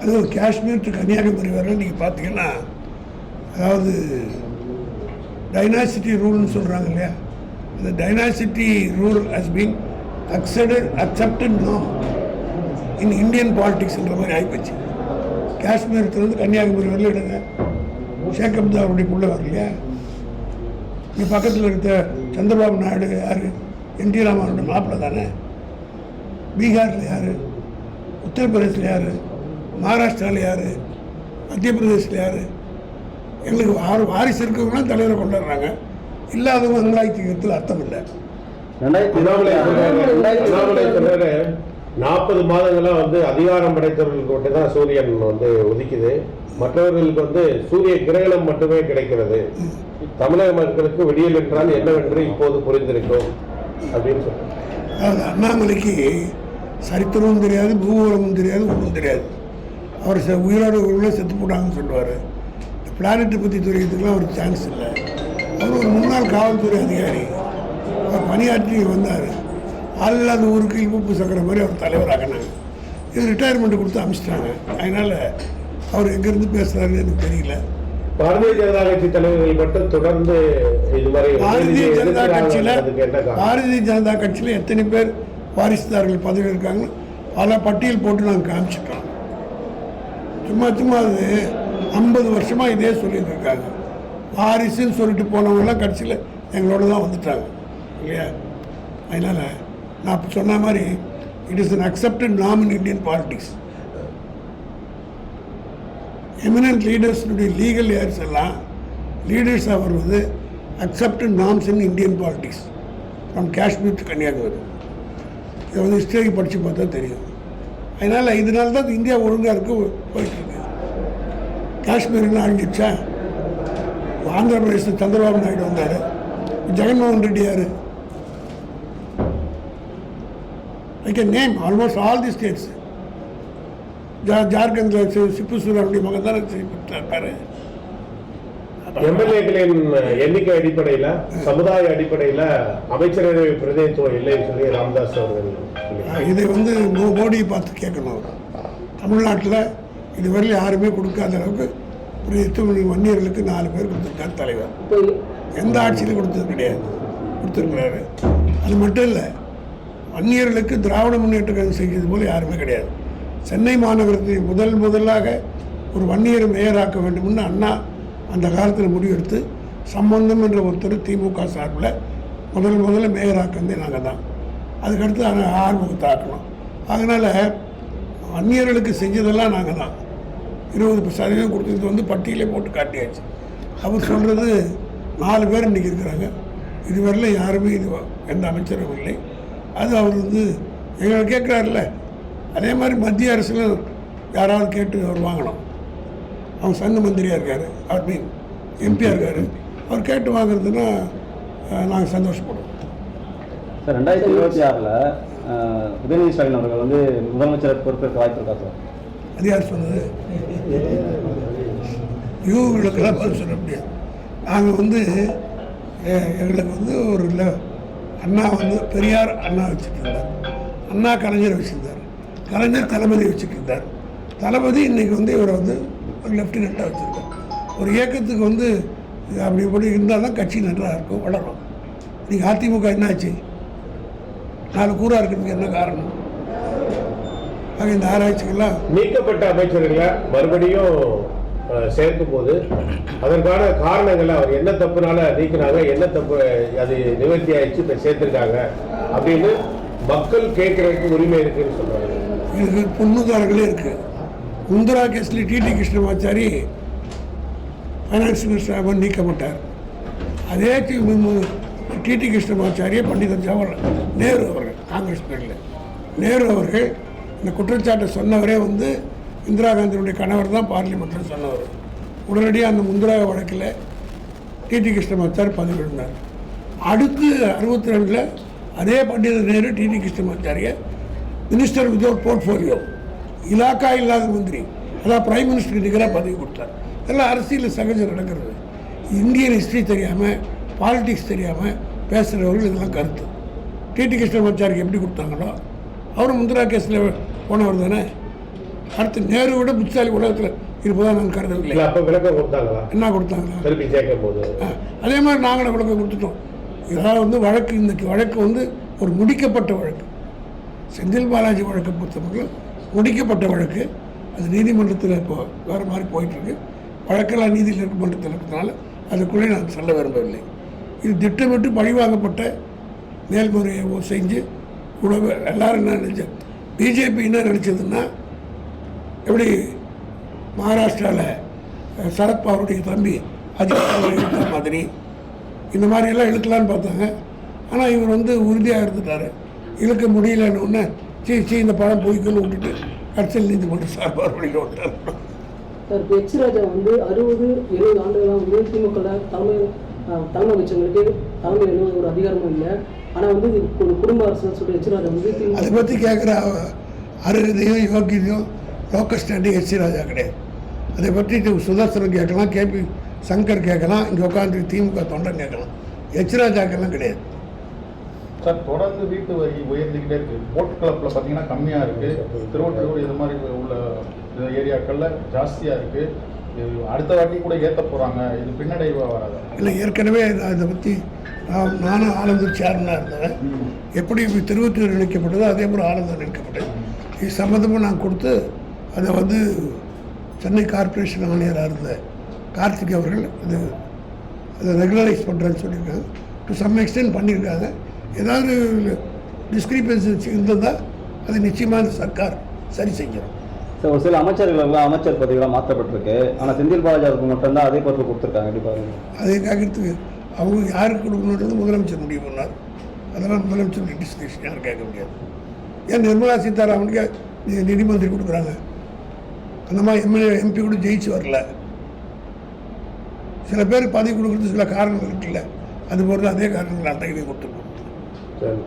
அது காஷ்மீர் டு கன்னியாகுமரி வரை நீங்கள் பார்த்தீங்கன்னா, அதாவது டைனாசிட்டி ரூல்னு சொல்கிறாங்க இல்லையா, அந்த dynasty rule has been accepted norm in Indian பாலிட்டிக்ஸ்ன்ற மாதிரி ஆகிப்போச்சு. காஷ்மீரத்துலேருந்து கன்னியாகுமரி வரல எடுங்க, ஷேக் அப்துல்லாவுடைய புள்ள வர இல்லையா, இங்கே பக்கத்தில் இருக்க சந்திரபாபு நாயுடு யார், என்டி ராமனோட மாப்பிள்ளை தானே. பீகாரில் யார், உத்தரப்பிரதேசில் யார், மகாராஷ்டிராவில் யார், மத்திய பிரதேசில் யார், எங்களுக்கு வாரிசு இருக்கிறவங்களாம் தலைவரை கொண்டாடுறாங்க, இல்லாதவங்க அங்கலாய்க்கிறதுல அர்த்தம் இல்லை. 40 மாதங்களாக அதிகாரம் படைத்தவர்களுக்கு மட்டும் தான் சூரியன் உதிக்குது, மற்றவர்களுக்கு சூரிய கிரகணம் மட்டுமே கிடைக்கிறது. தமிழக மக்களுக்கு விடியல் என்றால் என்னவென்று இப்போது புரிந்திருக்கும் அப்படின்னு சொல்றாங்க. அதாவது அண்ணாமலைக்கு சரித்திரமும் தெரியாது, பூகோளமும் தெரியாது, ஒன்றும் தெரியாது. அவர் உயிரோடு உள்ள செத்து போட்டாங்கன்னு சொல்லுவார். பிளானட்டை பற்றி தெரியறதுக்குலாம் அவருக்கு சான்ஸ் இல்லை. அவர் ஒரு முன்னாள் காவல்துறை அதிகாரி, அவர் பணியாற்றி வந்தார். ஆள் இல்லாத ஊருக்கு இழுப்பு சக்கர மாதிரி அவர் தலைவராகினாங்க. இது ரிட்டையர்மெண்ட் கொடுத்து அனுப்பிச்சிட்டாங்க. அதனால் அவர் எங்கேருந்து பேசுகிறாருன்னு எனக்கு தெரியல. பாரதிய ஜனதா கட்சி தலைவர்கள் மட்டும் தொடர்ந்து இது மாதிரி பாரதிய ஜனதா கட்சியில் எத்தனை பேர் வாரிசுதாரர்கள் பதவி இருக்காங்க பல பட்டியல் போட்டு நாங்கள் காமிச்சிட்டோம். சும்மா அது 50 வருஷமாக இதே சொல்லிட்டு இருக்காங்க. வாரிசுன்னு சொல்லிட்டு போனவங்களாம் கட்சியில் எங்களோட தான் வந்துட்டாங்க இல்லையா. அதனால் நான் சொன்ன மாதிரி it is an accepted norm in Indian politics. Eminent லீடர்ஸுடைய லீகல் ஏர்ஸ் எல்லாம் leaders are accepted norms in Indian politics from Kashmir to Kanyakumari. இதை ஹிஸ்டரி படித்து பார்த்தா தெரியும். அதனால் இதனால தான் இந்தியா ஒழுங்காக இருக்க போயிட்டுருக்கு. காஷ்மீர்னு அழிஞ்சிடுச்சா? ஆந்திர பிரதேசத்தில் சந்திரபாபு நாயுடு வந்தார், ஜெகன்மோகன் ரெட்டி யார்? I can name almost all the states. ஜார்க்கண்டில் சிப்பு சூராவுடைய மகன் தான் இருப்பார். எம்எல்ஏக்களின் எண்ணிக்கை அடிப்படையில், சமுதாய அடிப்படையில் அமைச்சரவை பிரதிநிதித்துவம் இல்லைன்னு சொல்லி ராமதாஸ் அவர்கள் இதை மோடியை பார்த்து கேட்கணும். தமிழ்நாட்டில் இதுவரையில் யாருமே கொடுக்காத அளவுக்கு பிரதிநிதித்துவம் வன்னியர்களுக்கு 4 பேர் கொடுத்துருக்காரு தலைவர். எந்த ஆட்சியிலும் கொடுத்தது கிடையாது, கொடுத்துருக்கிறாரு. அது மட்டும் இல்லை, வன்னியர்களுக்கு திராவிட முன்னேற்ற கழகம் செய்கிறது போல யாருமே கிடையாது. சென்னை மாநகரத்தை முதலாக ஒரு வன்னியரை மேயராக்க வேண்டும்னு அண்ணா அந்த காலத்தில் முடிவெடுத்து சம்பந்தம் என்ற ஒருத்தர் திமுக சார்பில் முதல்ல மேயராக்கந்தே நாங்கள் தான். அதுக்கடுத்து ஆறுமுகத்தை ஆக்கணும். அதனால் வன்னியர்களுக்கு செஞ்சதெல்லாம் நாங்கள் தான். 20% கொடுத்தது பட்டியலே போட்டு காட்டியாச்சு. அவர் சொல்கிறது 4 பேர் இன்றைக்கி இருக்கிறாங்க. இதுவரையில் யாருமே எந்த அமைச்சரும் இல்லை. அது அவர் எங்களை கேட்குறாருல்ல, அதே மாதிரி மத்திய அரசில் யாராவது கேட்டு அவர் வாங்கணும். அவங்க சங்க மந்திரியாக இருக்கார், அவர் மீன் எம்பியாக இருக்கார், அவர் கேட்டு வாங்குறதுன்னா நாங்கள் சந்தோஷப்படுவோம். சார் 2026 உதயநிதி ஸ்டாலின் அவர்கள் முதலமைச்சர் பொறுப்பேற்க வாய்ப்பு இருக்கா சார்? அது யார் சொன்னது? இவங்களுக்கெல்லாம் பதில் சொல்ல முடியாது. நாங்கள் எங்களுக்கு ஒரு அண்ணா பெரியார் அண்ணா வச்சுட்டு இருந்தார், அண்ணா கலைஞர் வச்சுருந்தார், கலைஞர் தளபதி வச்சுட்டு இருந்தார். தளபதி இன்றைக்கி இவரை ஒரு லெஃப்டினண்ட்டாக வச்சுருக்கார். ஒரு இயக்கத்துக்கு அப்படி இப்படி இருந்தால் தான் கட்சி நன்றாக இருக்கும், வளரும். நீங்கள் அதிமுக என்னாச்சு? 4 கூறாக இருக்கிறதுக்கு என்ன காரணம்? ஆக இந்த ஆராய்ச்சிகள்லாம் நீக்கப்பட்ட அமைச்சர்களை மறுபடியும் சேர்க்கும் போது அதற்கான காரணங்களை அவர் என்ன தப்புனால நீக்கினாங்க, என்ன தப்பு அது நிவர்த்தி ஆயிடுச்சு, இப்போ சேர்த்துருக்காங்க அப்படின்னு மக்கள் கேட்கறதுக்கு உரிமை இருக்குன்னு சொல்றாங்க. இதுக்கு முன்னுதாரர்களே இருக்கு. முந்திரா கேஸில் டிடி கிருஷ்ணமாச்சாரி ஃபைனான்ஸ் மினிஸ்டர் நீக்கப்பட்டார். அதே டிடி கிருஷ்ணமாச்சாரியை பண்டிதர் ஜவஹர்லால் நேரு அவர்கள், காங்கிரஸ் பேரில் நேரு அவர்கள் இந்த குற்றச்சாட்டை சொன்னவரே இந்திரா காந்தியுடைய கணவர் தான் பார்லிமெண்ட்டில் சொன்னவர். உடனடியாக அந்த முந்திரா வழக்கில் டிடி கிருஷ்ணமாச்சாரி பதவி இருந்தார். அடுத்து 62 அதே பண்டிதர் நேரு டிடி கிருஷ்ணமாச்சாரியை மினிஸ்டர் வித்வுட் போர்ட்ஃபோலியோ, இலாக்கா இல்லாத மந்திரி, அதான் பிரைம் மினிஸ்டருக்கு நிகராக பதவி கொடுத்தார். இதெல்லாம் அரசியல் சகஜம் நடக்கிறது. இந்தியன் ஹிஸ்ட்ரி தெரியாமல், பாலிட்டிக்ஸ் தெரியாமல் பேசுகிறவர்கள் இதெல்லாம் கருத்து. டிடி கிருஷ்ணமாச்சாரிக்கு எப்படி கொடுத்தாங்களோ அவரும் முந்திரா கேஸில் போனவர் தானே. அடுத்து நேரு விட புத்திசாலி உலகத்தில் இருப்பதாக நான் கருதவில்லை. இல்லை அப்போ விளக்கம் கொடுத்தாங்களா? என்ன கொடுத்தாங்களா? திருப்பி கேட்கும் போது அதே மாதிரி நாங்களும் விளக்கம் கொடுத்துட்டோம். இதெல்லாம் வந்து வழக்கு, இந்த வழக்கு வந்து ஒரு முடிக்கப்பட்ட வழக்கு. செந்தில் பாலாஜி வழக்கை பொறுத்தவரைக்கும் முடிக்கப்பட்ட வழக்கு. அது நீதிமன்றத்தில் இப்போ வேறு மாதிரி போயிட்டுருக்கு. வழக்கெல்லாம் நீதிமன்றத்தில் இருக்கிறதுனால அதுக்குள்ளே நான் சொல்ல விரும்பவில்லை. இது திட்டமிட்டு பழிவாங்கப்பட்ட மேல்முறையை செஞ்சு உணவு எல்லோரும் என்ன நினச்சேன், பிஜேபி என்ன நினச்சதுன்னா, எப்படி மகாராஷ்டிராவில் சரத்பவாருடைய தம்பி அஜித் இழுத்த மாதிரி இந்த மாதிரியெல்லாம் இழுக்கலான்னு பார்த்தாங்க. ஆனால் இவர் வந்து உறுதியாக இருந்துட்டார். இழுக்க முடியலன்னு ஒன்று சீ இந்த படம் போய்க்குன்னு விட்டுட்டு கடைசியில் நீதிமன்றம் சார்பாக வெளியில் விட்டார். சார், இப்போ எச் ராஜா வந்து 60-70 ஆண்டுகளாக வந்து திமுக தலைமை வச்சவங்களுக்கு தலைமையில் ஒரு அதிகாரமும் இல்லை. ஆனால் வந்து ஒரு குடும்ப அரசு சொல்லி எச் ராஜா வந்து அதை பற்றி கேட்குற அருகதையும் யோகியதையும் லோக்கல் ஸ்டாண்டிங் எச் ராஜா கிடையாது. அதை பற்றி சுதர்சனம் கேட்கலாம், கேபி சங்கர் கேட்கலாம், இங்கே உட்காந்து திமுக தொண்டன் கேட்கலாம். எச் ராஜாக்கெல்லாம் கிடையாது. சார், தொடர்ந்து வீட்டு வரி உயர்ந்துக்கிட்டே இருக்குது. போட் கிளப்பில் பார்த்தீங்கன்னா கம்மியாக இருக்குது. திருவள்ளூர் இது மாதிரி உள்ள ஏரியாக்களில் ஜாஸ்தியாக இருக்குது. இது அடுத்த வாட்டி கூட ஏற்ற போகிறாங்க. இது பின்னடைவாக வராது? இல்லை, ஏற்கனவே நான் இதை பற்றி நானும் ஆனந்தூர் சேர்மனாக இருந்தேன். எப்படி திருவத்தூர் இணைக்கப்பட்டதோ அதே மாதிரி ஆனந்தூர் இணைக்கப்பட்டது. இது சம்மந்தமாக நான் கொடுத்து அதை வந்து சென்னை கார்பரேஷன் ஆணையராக இருந்த கார்த்திக் அவர்கள் அதை ரெகுலரைஸ் பண்ணுறேன்னு சொல்லியிருக்காங்க. டு சம் எக்ஸ்டென்ட் பண்ணியிருக்காங்க. ஏதாவது டிஸ்கிரிபன்சி இருந்ததால் அதை நிச்சயமாக சர்க்கார் சரி செஞ்சிடும். சார், ஒரு சில அமைச்சர்களெல்லாம் அமைச்சர் பதவியெல்லாம் மாற்றப்பட்டிருக்கு. ஆனால் செந்தில் பாலாஜி அவருக்கு மட்டும்தான் அதே பொறுப்பு கொடுத்துருக்காங்க. எப்படி பாருங்க? அதை கேட்கறதுக்கு அவங்க யாருக்கு கொடுக்கணுன்றது முதலமைச்சர் முடிவு பண்ணார். அதெல்லாம் முதலமைச்சர் டிஸ்கஷன் யாரும் கேட்க முடியாது. ஏன் நிர்மலா சீதாராமனுக்கு நிதி மந்திரி கொடுக்குறாங்க? அந்த மாதிரி எம்எல்ஏ எம்பி கூட ஜெயிச்சு வரல. சில பேருக்கு பதவி கொடுக்குறது சில காரணங்கள் இருக்குல்ல, அது போகிறது அதே காரணங்கள் அட்டை கொடுத்துருக்கோம். சரி.